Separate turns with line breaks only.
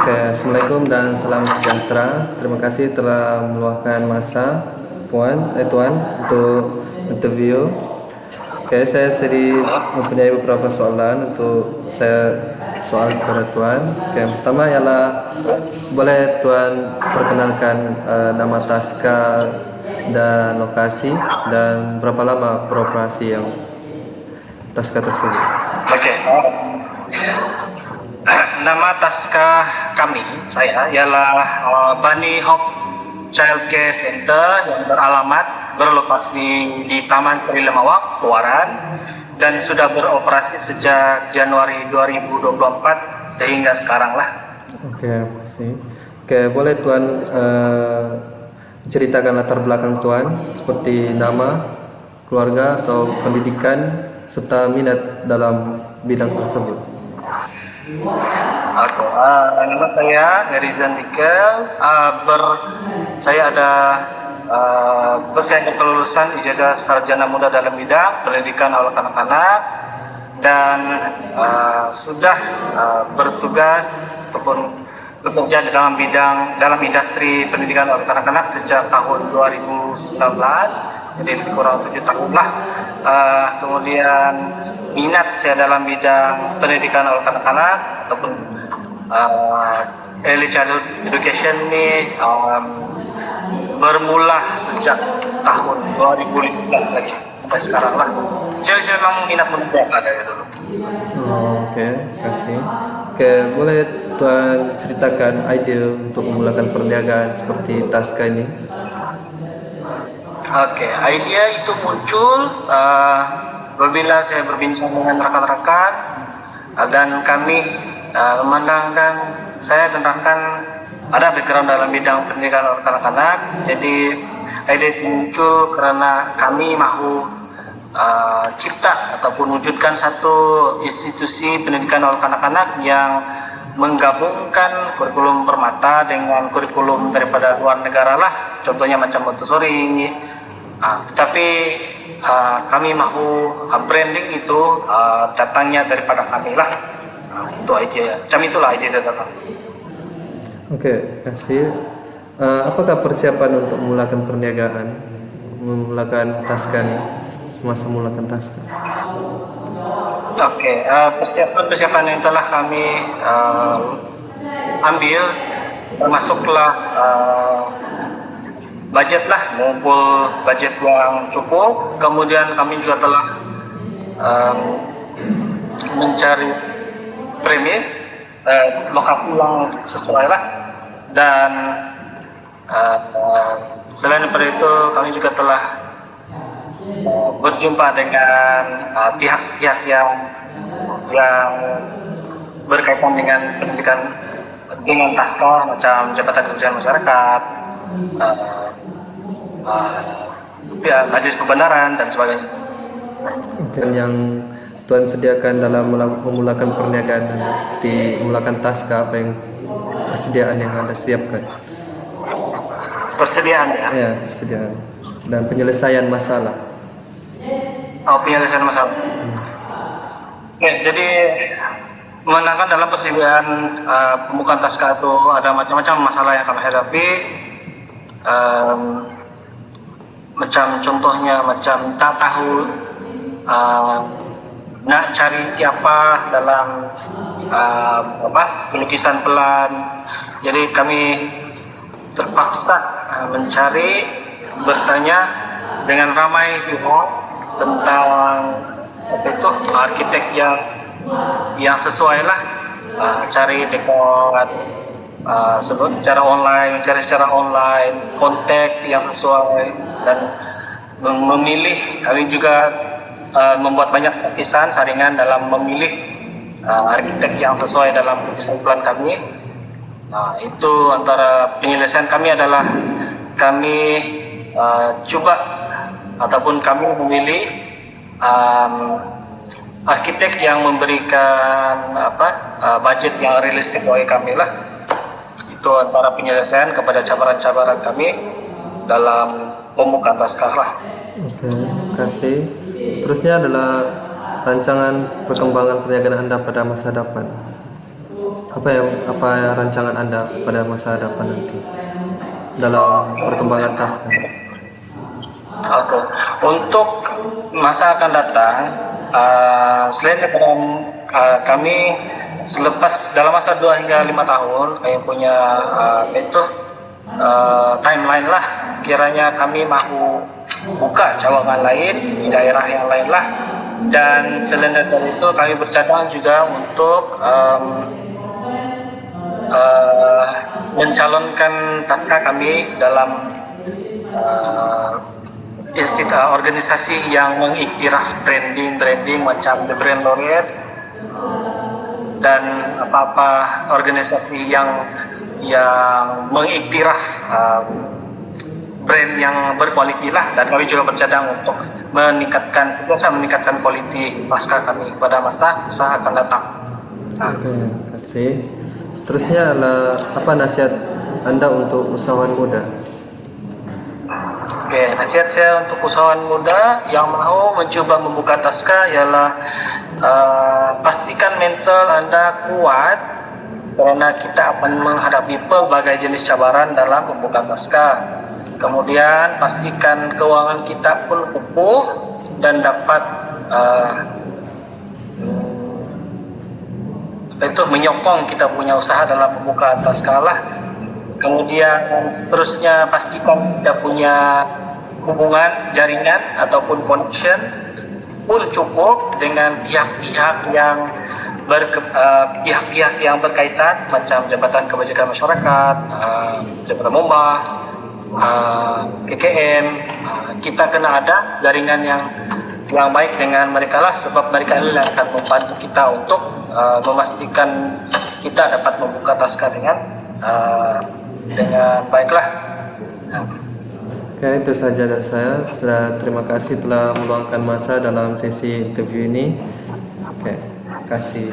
Oke, Assalamualaikum dan salam sejahtera. Terima kasih telah meluangkan masa Tuan untuk interview. Oke, saya mempunyai beberapa soalan untuk soal kepada Tuan. Oke, yang pertama ialah boleh Tuan perkenalkan nama Taska dan lokasi dan berapa lama beroperasi yang Taska tersebut?
Oke. Nama Taska saya ialah Bani Hope Child Care Center yang berlokasi di Taman Peri Lemawang, Keluaran, dan sudah beroperasi sejak Januari 2024 sehingga sekarang lah.
Oke, makasih. Oke, boleh Tuan ceritakan latar belakang Tuan seperti nama, keluarga atau pendidikan serta minat dalam bidang tersebut.
Oke, nama saya Nerizan Dikel. Saya ada persyaratan kelulusan ijazah sarjana muda dalam bidang pendidikan anak anak-anak dan sudah bertugas ataupun bekerja dalam industri pendidikan anak-anak sejak tahun 2019. Jadi lebih kurang 7 tahun lah. Kemudian minat saya dalam bidang pendidikan anak-anak ataupun early childhood education ini bermula sejak tahun 2015 lagi sampai sekarang lah. Jadi saya memang minat mendadak dari dulu.
Oke, kasih. Oke, boleh Tuan ceritakan ide untuk memulakan perniagaan seperti Taska ini?
Oke, idea itu muncul apabila saya berbincang dengan rekan-rekan dan kami memandangkan saya dan rekan ada background dalam bidang pendidikan anak-anak. Jadi ide itu muncul karena kami mahu cipta ataupun wujudkan satu institusi pendidikan anak-anak yang menggabungkan kurikulum Permata dengan kurikulum daripada luar negara lah, contohnya macam Montessori. Tetapi kami mahu branding itu datangnya daripada kami lah. Itu ide, macam itulah ide datang.
Oke, kasih. Apakah persiapan untuk memulakan perniagaan, memulakan Taska nih, semasa memulakan Taska?
Oke, persiapan yang telah kami ambil termasuklah budget lah, mengumpul budget yang cukup. Kemudian kami juga telah mencari premis lokasi yang sesuai lah, dan selain daripada itu kami juga telah berjumpa dengan pihak-pihak yang berkaitan dengan pendidikan dengan Taska, macam Jabatan Kerjaan Masyarakat, Majelis Pembenaran dan sebagainya.
Dan yang Tuan sediakan dalam memulakan perniagaan Anda, seperti memulakan Taska, apa yang persediaan yang Anda siapkan?
Persediaan ya?
Ya, persediaan dan penyelesaian masalah.
Penyelesaian masalah. Ya, jadi mengenalkan dalam persediaan pembukaan Taska itu ada macam-macam masalah yang kami hadapi. Macam contohnya macam tak tahu nak cari siapa dalam pelukisan pelan. Jadi kami terpaksa bertanya dengan ramai pihak tentang arsitek yang sesuai lah, cari dekat secara online, mencari secara online, kontak yang sesuai, dan memilih. Kami juga membuat banyak lapisan saringan dalam memilih arsitek yang sesuai dalam lukisan plan kami. Itu antara penyelesaian kami adalah kami coba ataupun kami memilih arsitek yang memberikan budget yang realistik bagi kami lah. Itu antara penyelesaian kepada cabaran-cabaran kami dalam pembukaan Taska lah.
Oke, terima kasih. Seterusnya adalah rancangan perkembangan perniagaan Anda pada masa depan. Apa rancangan Anda pada masa hadapan nanti dalam perkembangan Taska?
Oke. Untuk masa akan datang, selain daripada kami selepas dalam masa 2 hingga 5 tahun kami punya timeline lah, kiranya kami mahu buka cawangan lain di daerah yang lain lah, dan selain dari itu kami bercadang juga untuk mencalonkan Taska kami dalam organisasi yang mengiktiraf branding macam The Brand Laureate dan apa-apa organisasi yang mengiktiraf brand yang berkualiti lah, dan kami juga bercadang untuk meningkatkan kualiti pasca kami pada masa akan datang.
Oke, terima kasih. Seterusnya adalah apa nasihat Anda untuk usahawan muda?
Oke, nasihat saya untuk usahawan muda yang mau mencoba membuka Taska ialah pastikan mental Anda kuat, karena kita akan menghadapi berbagai jenis cabaran dalam membuka Taska. Kemudian pastikan keuangan kita pun kukuh dan dapat menyokong kita punya usaha dalam membuka Taska lah. Kemudian seterusnya pastikan kita punya hubungan, jaringan ataupun connection pun cukup dengan pihak-pihak yang berkaitan macam Jabatan Kebajikan Masyarakat, Jabatan MOMA, KKM. Kita kena ada jaringan yang baik dengan mereka lah, sebab mereka ini yang akan membantu kita untuk memastikan kita dapat membuka Taska dengan baiklah.
Oke, itu saja dari saya. Terima kasih telah meluangkan masa dalam sesi interview ini. Oke, terima kasih.